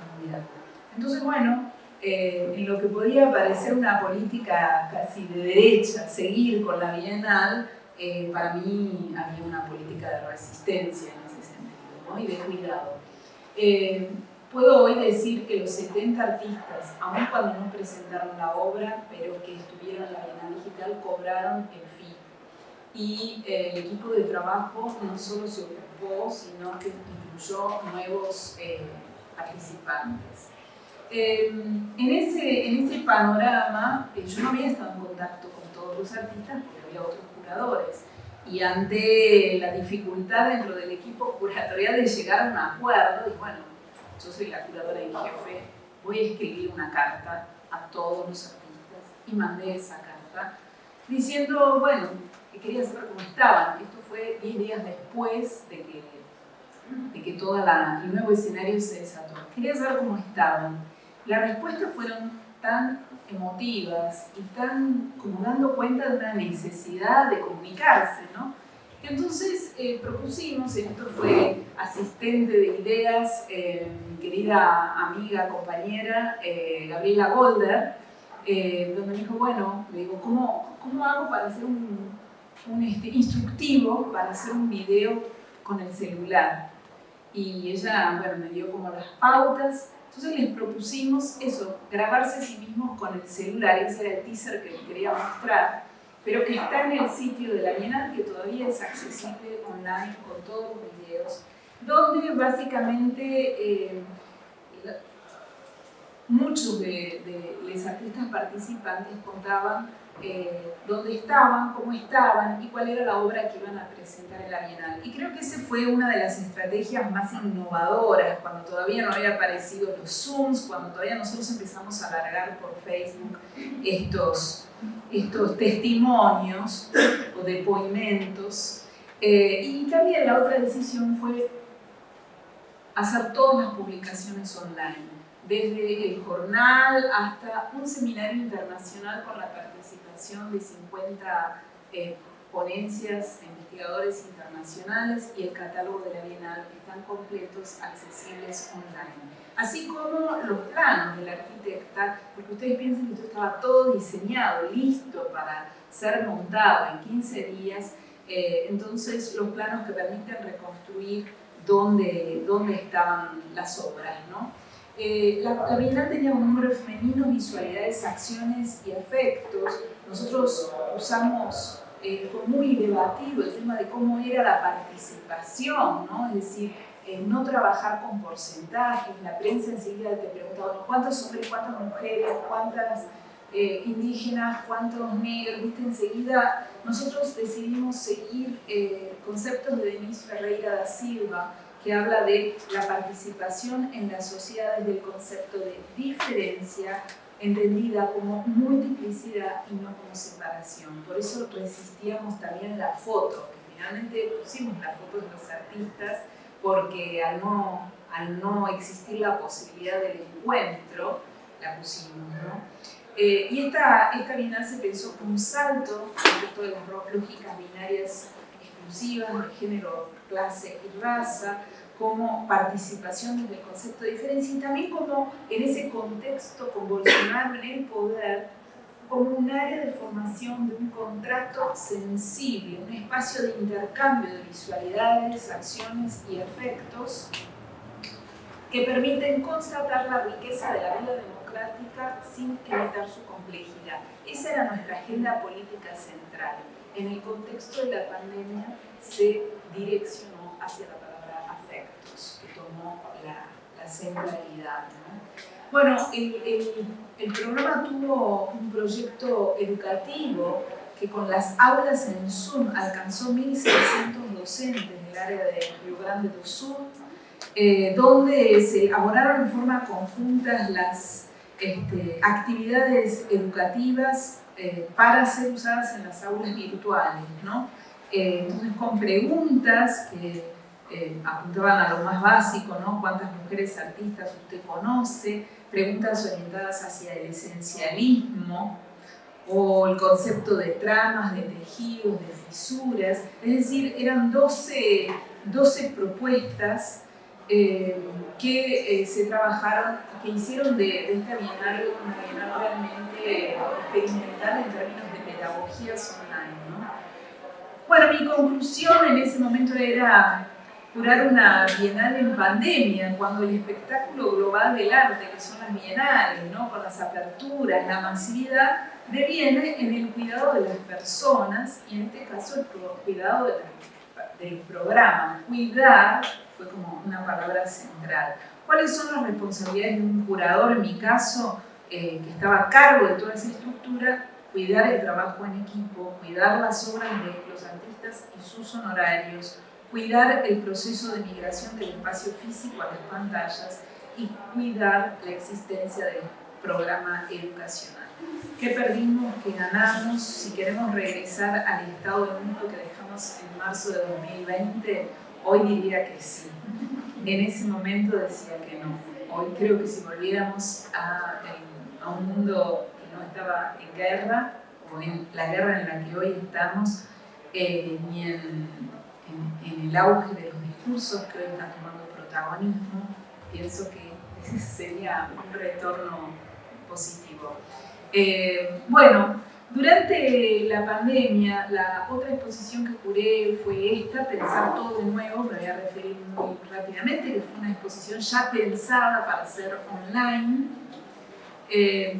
Entonces, bueno, en lo que podía parecer una política casi de derecha, seguir con la Bienal, para mí había una política de resistencia en ese sentido, ¿no? Y de cuidado. Puedo hoy decir que los 70 artistas, aun cuando no presentaron la obra, pero que estuvieron en la Bienal Digital, cobraron el fee. Y el equipo de trabajo no solo se ocupó, sino que incluyó nuevos participantes. En ese panorama, yo no había estado en contacto con todos los artistas porque había otros curadores. Y ante la dificultad dentro del equipo curatorial de llegar a un acuerdo, y bueno, yo soy la curadora en jefe, voy a escribir una carta a todos los artistas y mandé esa carta diciendo, bueno, que quería saber cómo estaban. Esto fue 10 días después de que todo el nuevo escenario se desató. Quería saber cómo estaban. Las respuestas fueron tan emotivas y tan como dando cuenta de una necesidad de comunicarse, ¿no? Entonces propusimos, esto fue asistente de ideas, mi querida amiga, compañera, Gabriela Golder, donde me dijo, bueno, le digo, ¿cómo hago para hacer un instructivo, para hacer un video con el celular? Y ella, bueno, me dio como las pautas. Entonces les propusimos eso, grabarse a sí mismos con el celular. Ese era el teaser que les quería mostrar, pero que está en el sitio de la Bienal, que todavía es accesible online con todos los videos, donde básicamente muchos de los artistas participantes contaban dónde estaban, cómo estaban y cuál era la obra que iban a presentar en la Bienal. Y creo que esa fue una de las estrategias más innovadoras, cuando todavía no había aparecido los Zooms, cuando todavía nosotros empezamos a largar por Facebook estos testimonios o depoimentos. Y también la otra decisión fue hacer todas las publicaciones online, desde el jornal hasta un seminario internacional con la participación de 50 ponencias de investigadores internacionales y el catálogo de la Bienal que están completos, accesibles online. Así como los planos del arquitecta, porque ustedes piensan que esto estaba todo diseñado, listo para ser montado en 15 días, entonces los planos que permiten reconstruir dónde estaban las obras, ¿no? La Bienal tenía un número femenino, visualidades, acciones y efectos. Nosotros usamos, fue muy debatido el tema de cómo era la participación, ¿no? Es decir, no trabajar con porcentajes. La prensa enseguida te preguntaba cuántos hombres, cuántas mujeres, cuántas indígenas, cuántos negros, ¿viste? Enseguida nosotros decidimos seguir conceptos de Denise Ferreira da Silva, que habla de la participación en la sociedad desde el concepto de diferencia, entendida como multiplicidad y no como separación. Por eso resistíamos también la foto, que finalmente pusimos la foto de los artistas, porque al no existir la posibilidad del encuentro, la pusimos, ¿no? Y esta Bienal se pensó como un salto respecto de las lógicas binarias exclusivas de género, clase y raza, como participación desde el concepto de diferencia y también como en ese contexto convulsionado en el poder, como un área de formación de un contrato sensible, un espacio de intercambio de visualidades, acciones y efectos que permiten constatar la riqueza de la vida democrática sin evitar su complejidad. Esa era nuestra agenda política central. En el contexto de la pandemia se direccionó hacia la palabra afectos, que tomó la centralidad, ¿no? Bueno, el programa tuvo un proyecto educativo que con las aulas en Zoom alcanzó 1.600 docentes del área de Rio Grande do Sul, donde se elaboraron en forma conjunta las actividades educativas para ser usadas en las aulas virtuales, ¿no? Entonces, con preguntas que apuntaban a lo más básico, ¿no? ¿Cuántas mujeres artistas usted conoce? Preguntas orientadas hacia el esencialismo o el concepto de tramas, de tejidos, de fisuras. Es decir, eran 12 propuestas que se trabajaron, que hicieron de esta bienal una bienal realmente experimental en términos de pedagogías online, ¿no? Bueno, mi conclusión en ese momento era curar una bienal en pandemia, cuando el espectáculo global del arte, que son las bienales, ¿no? Con las aperturas, la masividad, deviene en el cuidado de las personas, y en este caso el cuidado del programa. Cuidar fue como una palabra central. ¿Cuáles son las responsabilidades de un curador, en mi caso, que estaba a cargo de toda esa estructura? Cuidar el trabajo en equipo, cuidar las obras de los artistas y sus honorarios, cuidar el proceso de migración del espacio físico a las pantallas y cuidar la existencia del programa educacional. ¿Qué perdimos? ¿Qué ganamos? Si queremos regresar al estado del mundo que dejamos en marzo de 2020, hoy diría que sí. En ese momento decía que no. Hoy creo que si volviéramos a un mundo que no estaba en guerra, o en la guerra en la que hoy estamos, ni en el auge de los discursos que hoy están tomando protagonismo, pienso que ese sería un retorno positivo. Bueno, durante la pandemia, la otra exposición que curé fue esta, Pensar todo de nuevo, me voy a referir muy rápidamente, que fue una exposición ya pensada para ser online,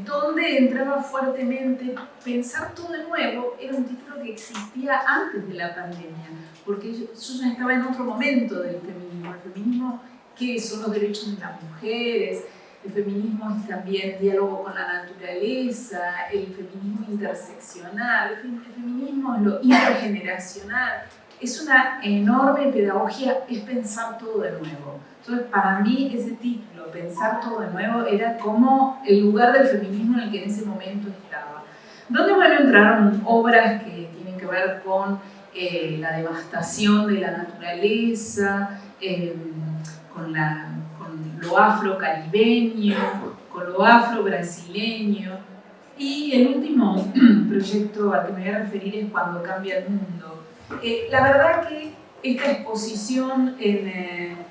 donde entraba fuertemente. Pensar todo de nuevo era un título que existía antes de la pandemia, porque yo ya estaba en otro momento del feminismo. El feminismo, ¿qué son los derechos de las mujeres? El feminismo es también diálogo con la naturaleza, el feminismo interseccional, el feminismo es lo intergeneracional. Es una enorme pedagogía, es pensar todo de nuevo. Entonces, para mí, ese título, Pensar todo de nuevo, era como el lugar del feminismo en el que en ese momento estaba. Donde, bueno, entraron obras que tienen que ver con la devastación de la naturaleza, con lo afro-caribeño, con lo afro-brasileño. Y el último proyecto al que me voy a referir es Cuando cambia el mundo. La verdad que esta exposición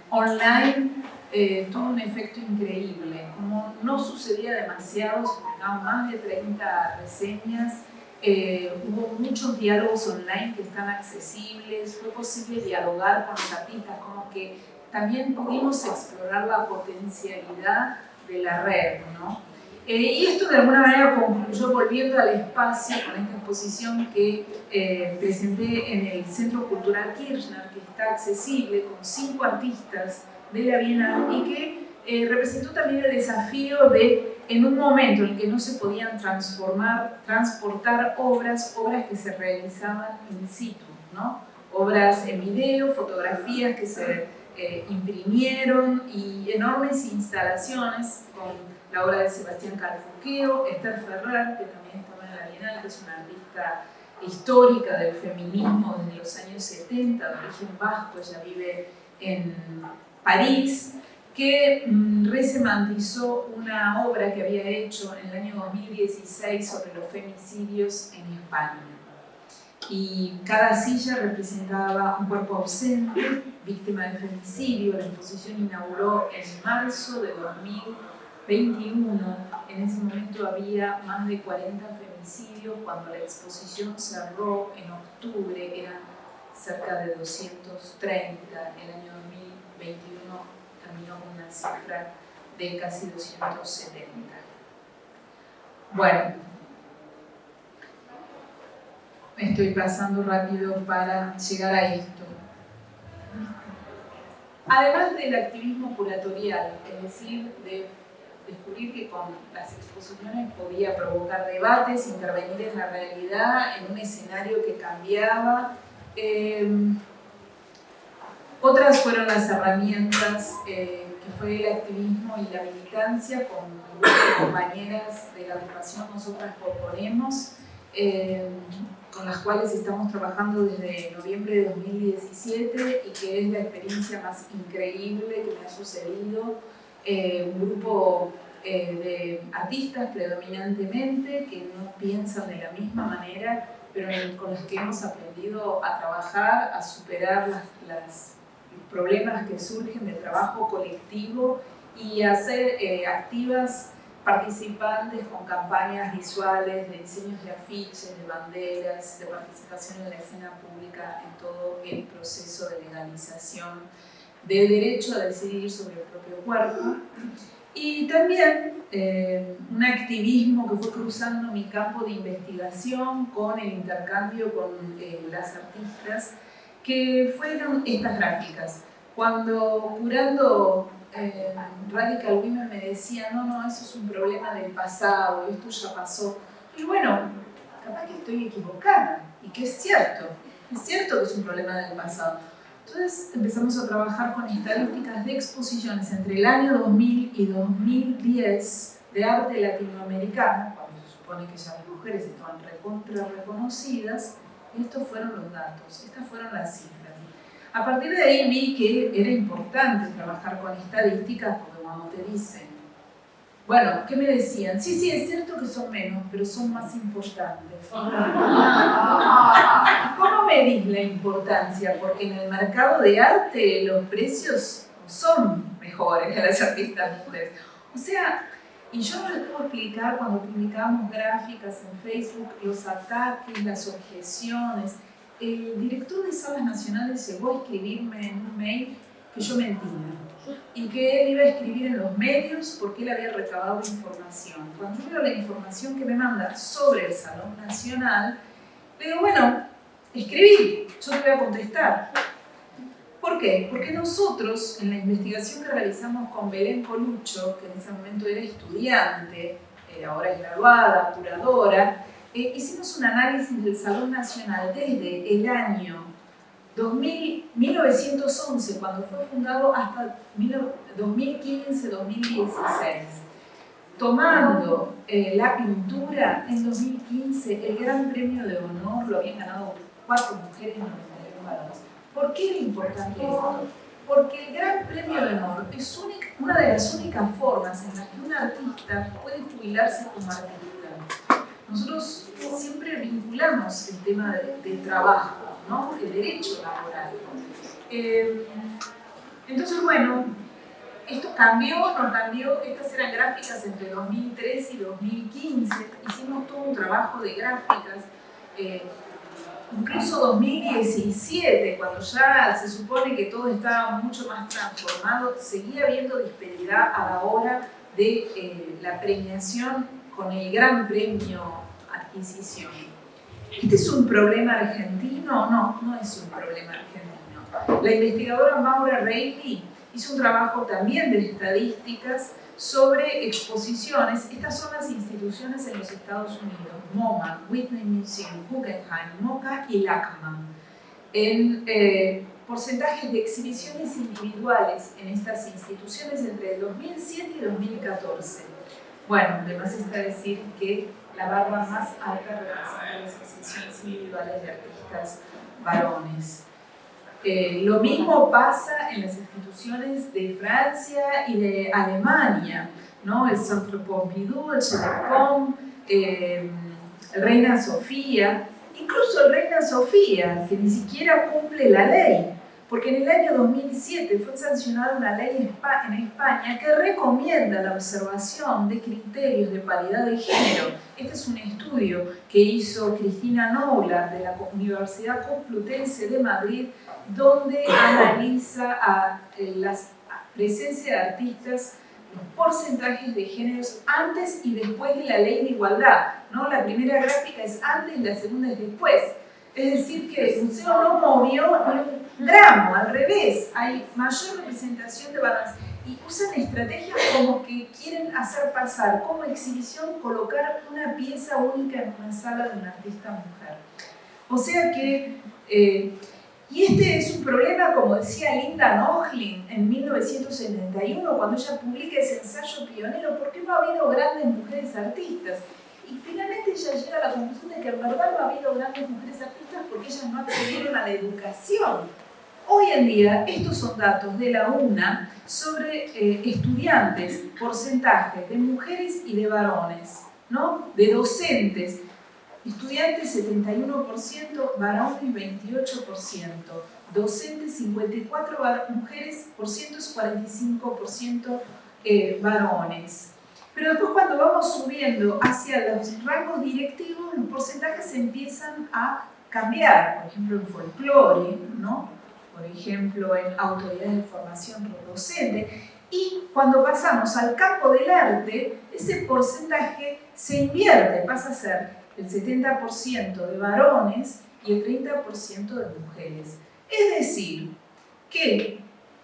online tuvo un efecto increíble. Como no sucedía demasiado, se publicaban más de 30 reseñas, hubo muchos diálogos online que están accesibles, fue posible dialogar con los artistas, como que también pudimos explorar la potencialidad de la red, ¿no? Y esto de alguna manera concluyó volviendo al espacio con esta exposición que presenté en el Centro Cultural Kirchner, que está accesible con 5 artistas de la Bienal y que representó también el desafío de, en un momento en el que no se podían transportar obras que se realizaban in situ, ¿no? Obras en video, fotografías que se imprimieron y enormes instalaciones con la obra de Sebastián Carfuqueo, Esther Ferrer, que también estaba en la Bienal, que es una artista histórica del feminismo desde los años 70, de origen vasco, ella vive en París, que resemantizó una obra que había hecho en el año 2016 sobre los femicidios en España. Y cada silla representaba un cuerpo ausente, víctima de femicidio. La exposición inauguró en marzo de 2021. En ese momento había más de 40 femicidios. Cuando la exposición cerró en octubre eran cerca de 230. El año 2021 terminó con una cifra de casi 270. Bueno, estoy pasando rápido para llegar a esto. Además del activismo curatorial, es decir, de descubrir que con las exposiciones podía provocar debates, intervenir en la realidad, en un escenario que cambiaba. Otras fueron las herramientas que que fue el activismo y la militancia con un grupo de compañeras de la agrupación Nosotras Proponemos, con las cuales estamos trabajando desde noviembre de 2017 y que es la experiencia más increíble que me ha sucedido. Un grupo de artistas predominantemente que no piensan de la misma manera, pero con los que hemos aprendido a trabajar, a superar los problemas que surgen del trabajo colectivo y a ser activas participantes con campañas visuales, de diseños de afiches, de banderas, de participación en la escena pública en todo el proceso de legalización del derecho a decidir sobre el propio cuerpo. Y también un activismo que fue cruzando mi campo de investigación con el intercambio con las artistas, que fueron estas gráficas. Cuando curando Radical Women me decía, no, eso es un problema del pasado, esto ya pasó. Y bueno, capaz que estoy equivocada, y que es cierto que es un problema del pasado. Entonces empezamos a trabajar con estadísticas de exposiciones entre el año 2000 y 2010 de arte latinoamericano, cuando se supone que ya las mujeres estaban reconocidas, y estos fueron los datos, estas fueron las cifras. A partir de ahí vi que era importante trabajar con estadísticas, porque cuando te dicen, bueno, ¿qué me decían? Sí, es cierto que son menos, pero son más importantes. ¿Cómo medís la importancia? Porque en el mercado de arte los precios son mejores que las artistas mujeres. O sea, y yo no les puedo explicar cuando publicábamos gráficas en Facebook, los ataques, las objeciones. El director de Salas Nacionales llegó a escribirme en un mail que yo mentía y que él iba a escribir en los medios porque él había recabado información. Cuando yo veo la información que me manda sobre el Salón Nacional, le digo, bueno, escribí, yo te voy a contestar. ¿Por qué? Porque nosotros, en la investigación que realizamos con Belén Colucho, que en ese momento era estudiante, ahora es graduada, curadora, hicimos un análisis del Salón Nacional desde el año 1911, cuando fue fundado, hasta 2015-2016. Tomando la pintura, en 2015 el Gran Premio de Honor lo habían ganado 4 mujeres y 91 varones. ¿Por qué era importante esto? Porque el Gran Premio de Honor es una de las únicas formas en las que un artista puede jubilarse como artista. Nosotros siempre vinculamos el tema del trabajo, ¿no? El derecho laboral. Entonces, bueno, esto cambió, no cambió. Estas eran gráficas entre 2013 y 2015. Hicimos todo un trabajo de gráficas. Incluso 2017, cuando ya se supone que todo estaba mucho más transformado, seguía habiendo disparidad a la hora de la premiación con el Gran Premio Adquisición. ¿Este es un problema argentino? No es un problema argentino. La investigadora Maura Reilly hizo un trabajo también de estadísticas sobre exposiciones. Estas son las instituciones en los Estados Unidos: MoMA, Whitney Museum, Guggenheim, MoCA y LACMA. En porcentajes de exhibiciones individuales en estas instituciones entre el 2007 y 2014. Bueno, además está decir que la barra más alta representa las exhibiciones individuales de artistas varones. Lo mismo pasa en las instituciones de Francia y de Alemania, ¿no? El Centre Pompidou, el Chateau, el Reina Sofía, incluso el Reina Sofía, que ni siquiera cumple la ley, porque en el año 2007 fue sancionada una ley en España que recomienda la observación de criterios de paridad de género. Este es un estudio que hizo Cristina Noula de la Universidad Complutense de Madrid, donde analiza la presencia de artistas, los porcentajes de géneros antes y después de la ley de igualdad, ¿no? La primera gráfica es antes y la segunda es después. Es decir, que el museo no movió ni un gramo, al revés, hay mayor representación de varones. Y usan estrategias como que quieren hacer pasar como exhibición colocar una pieza única en una sala de una artista mujer. O sea que Y este es un problema, como decía Linda Nochlin en 1971, cuando ella publica ese ensayo pionero, ¿por qué no ha habido grandes mujeres artistas? Y finalmente ella llega a la conclusión de que en verdad no ha habido grandes mujeres artistas porque ellas no accedieron a la educación. Hoy en día, estos son datos de la UNA sobre estudiantes, porcentajes de mujeres y de varones, ¿no? De docentes. Estudiantes 71%, varones 28%, docentes 54% mujeres, por ciento es 45% varones. Pero después cuando vamos subiendo hacia los rangos directivos, los porcentajes empiezan a cambiar. Por ejemplo, en folclore, ¿no? Por ejemplo, en autoridades de formación docente. Y cuando pasamos al campo del arte, ese porcentaje se invierte, pasa a ser el 70% de varones y el 30% de mujeres. Es decir, que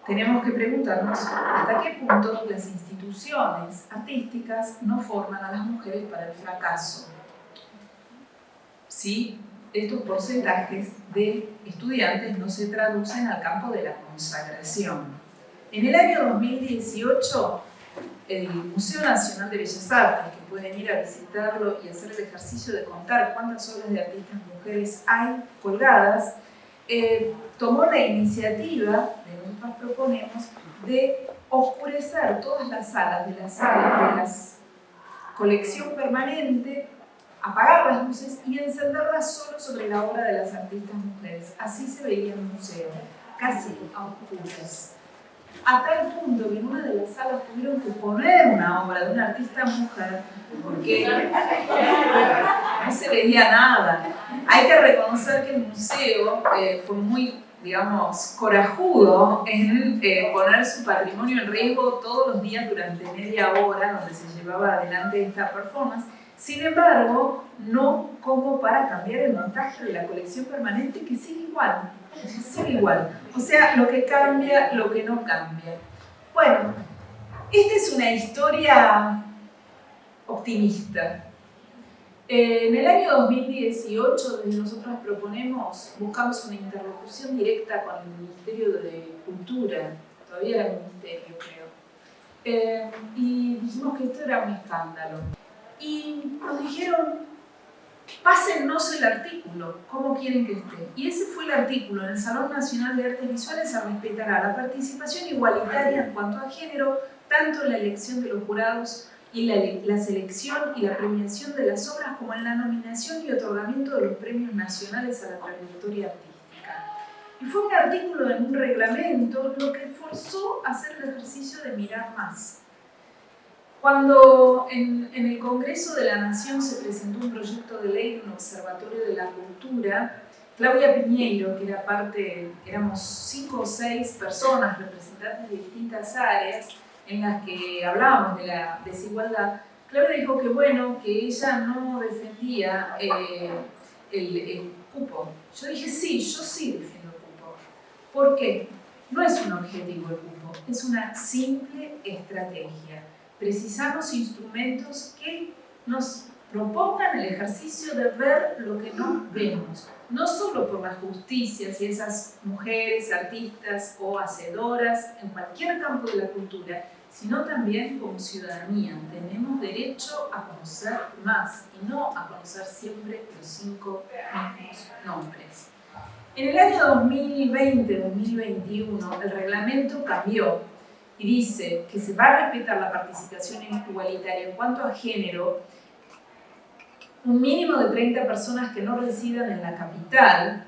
tenemos que preguntarnos hasta qué punto las instituciones artísticas no forman a las mujeres para el fracaso. Si estos porcentajes de estudiantes no se traducen al campo de la consagración. En el año 2018, el Museo Nacional de Bellas Artes, que pueden ir a visitarlo y hacer el ejercicio de contar cuántas obras de artistas mujeres hay colgadas, tomó la iniciativa, que nosotros proponemos, de oscurecer todas las salas de la colección permanente, apagar las luces y encenderlas solo sobre la obra de las artistas mujeres. Así se veía el museo, casi a oscuras. A tal punto que en una de las salas tuvieron que poner una obra de una artista mujer porque no se veía nada. Hay que reconocer que el museo fue muy, digamos, corajudo en poner su patrimonio en riesgo todos los días durante media hora donde se llevaba adelante esta performance. Sin embargo, no como para cambiar el montaje de la colección permanente, que sigue igual. Sigue igual. O sea, lo que cambia, lo que no cambia. Bueno, esta es una historia optimista. En el año 2018, desde nosotros proponemos, buscamos una interlocución directa con el Ministerio de Cultura, todavía era el Ministerio, creo, y dijimos que esto era un escándalo. Y nos dijeron, pásennos el artículo, ¿cómo quieren que esté? Y ese fue el artículo. En el Salón Nacional de Artes Visuales se respetará la participación igualitaria en cuanto a género, tanto en la elección de los jurados y la selección y la premiación de las obras como en la nominación y otorgamiento de los premios nacionales a la trayectoria artística. Y fue un artículo en un reglamento lo que forzó a hacer el ejercicio de mirar más. Cuando en el Congreso de la Nación se presentó un proyecto de ley de un observatorio de la cultura, Claudia Piñeiro, que era parte, éramos 5 o 6 personas representantes de distintas áreas en las que hablábamos de la desigualdad, Claudia dijo que bueno, que ella no defendía el cupo. Yo dije sí, yo sí defiendo el cupo. ¿Por qué? No es un objetivo el cupo, es una simple estrategia. Precisamos instrumentos que nos propongan el ejercicio de ver lo que no vemos, no solo por la justicia, si esas mujeres, artistas o hacedoras en cualquier campo de la cultura, sino también como ciudadanía. Tenemos derecho a conocer más y no a conocer siempre los 5 mismos nombres. En el año 2020-2021 el reglamento cambió y dice que se va a respetar la participación igualitaria en cuanto a género, un mínimo de 30 personas que no residan en la capital,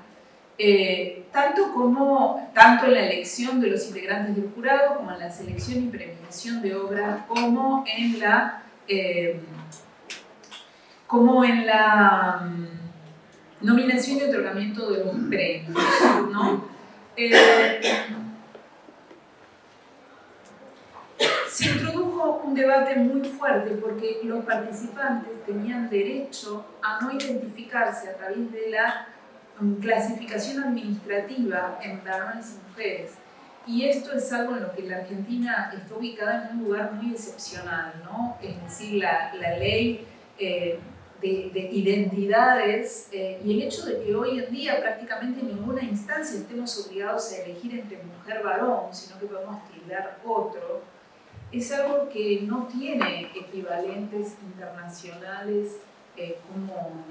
tanto en la elección de los integrantes del jurado, como en la selección y premiación de obras, como en la nominación y otorgamiento de los premios, ¿no? Se introdujo un debate muy fuerte porque los participantes tenían derecho a no identificarse a través de la clasificación administrativa en varones y mujeres. Y esto es algo en lo que la Argentina está ubicada en un lugar muy excepcional, ¿no? Es decir, la ley de identidades y el hecho de que hoy en día prácticamente en ninguna instancia estemos obligados a elegir entre mujer-varón, sino que podemos tildar otro, es algo que no tiene equivalentes internacionales como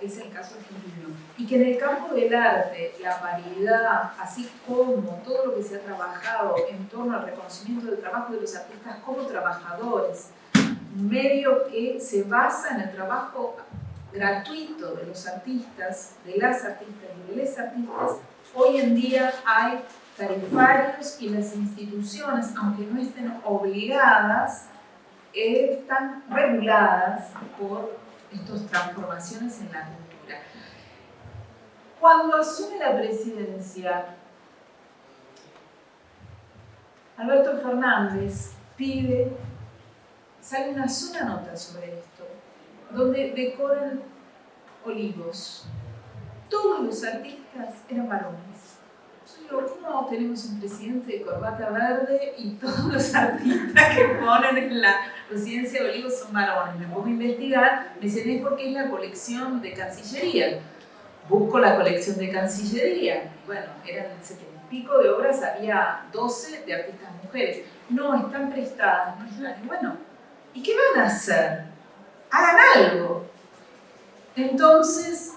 es el caso argentino. Y que en el campo del arte, la paridad, así como todo lo que se ha trabajado en torno al reconocimiento del trabajo de los artistas como trabajadores, un medio que se basa en el trabajo gratuito de los artistas, de las artistas y de los artistas, hoy en día hay tarifarios y las instituciones, aunque no estén obligadas, están reguladas por estas transformaciones en la cultura. Cuando asume la presidencia, Alberto Fernández sale una sola nota sobre esto, donde decoran olivos. Todos los artistas eran varones. Yo digo, ¿cómo tenemos un presidente de corbata verde y todos los artistas que ponen en la presidencia de olivos son varones? Me pongo a investigar, me dicen, es porque es la colección de Cancillería. Busco la colección de Cancillería. Y bueno, eran 70 y pico de obras, había 12 de artistas mujeres. No, están prestadas, no están. Y bueno, ¿y qué van a hacer? Hagan algo. Entonces,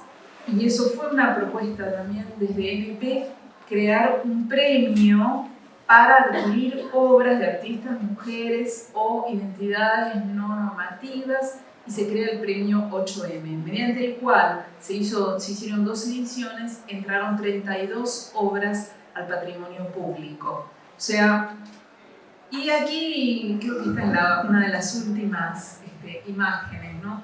y eso fue una propuesta también desde NP, crear un premio para adquirir obras de artistas mujeres o identidades no normativas, y se crea el premio 8M, mediante el cual se hicieron 2 ediciones, entraron 32 obras al patrimonio público. O sea, y aquí creo que esta es una de las últimas imágenes, ¿no?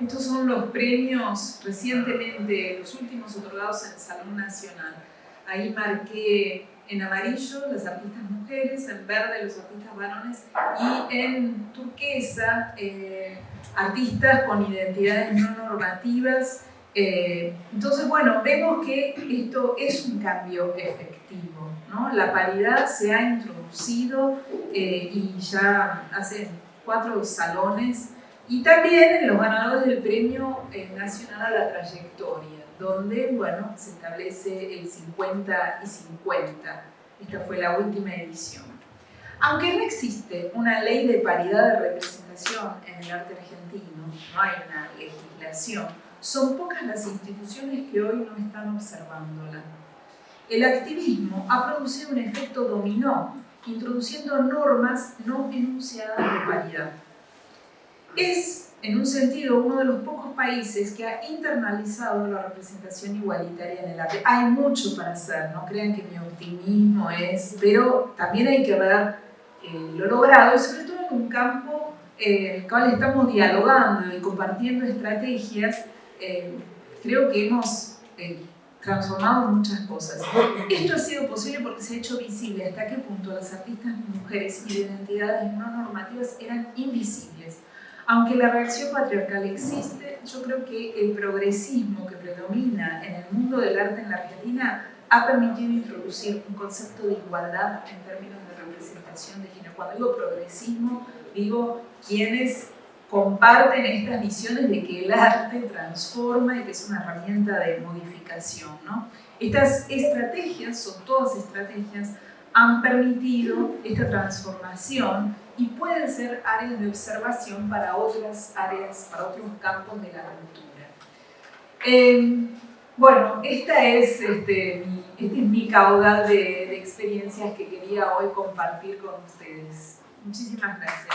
Estos son los premios recientemente, los últimos otorgados en el Salón Nacional. Ahí marqué en amarillo las artistas mujeres, en verde los artistas varones y en turquesa artistas con identidades no normativas. Entonces, bueno, vemos que esto es un cambio efectivo, ¿no? La paridad se ha introducido y ya hace 4 salones, y también los ganadores del Premio Nacional a la Trayectoria, donde, bueno, se establece el 50 y 50. Esta fue la última edición. Aunque no existe una ley de paridad de representación en el arte argentino, no hay una legislación, son pocas las instituciones que hoy no están observándola. El activismo ha producido un efecto dominó, introduciendo normas no enunciadas de paridad. Es, en un sentido, uno de los pocos países que ha internalizado la representación igualitaria en el arte. Hay mucho para hacer, no crean que mi optimismo es, pero también hay que ver lo logrado, y sobre todo en un campo en el cual estamos dialogando y compartiendo estrategias. Creo que hemos transformado muchas cosas. Esto ha sido posible porque se ha hecho visible hasta qué punto las artistas mujeres y de identidades no normativas eran invisibles. Aunque la reacción patriarcal existe, yo creo que el progresismo que predomina en el mundo del arte en la Argentina ha permitido introducir un concepto de igualdad en términos de representación de género. Cuando digo progresismo, digo quienes comparten estas visiones de que el arte transforma y que es una herramienta de modificación, ¿no? Estas estrategias, son todas estrategias, han permitido esta transformación y pueden ser áreas de observación para otras áreas, para otros campos de la cultura. Bueno, este es mi caudal de experiencias que quería hoy compartir con ustedes. Muchísimas gracias.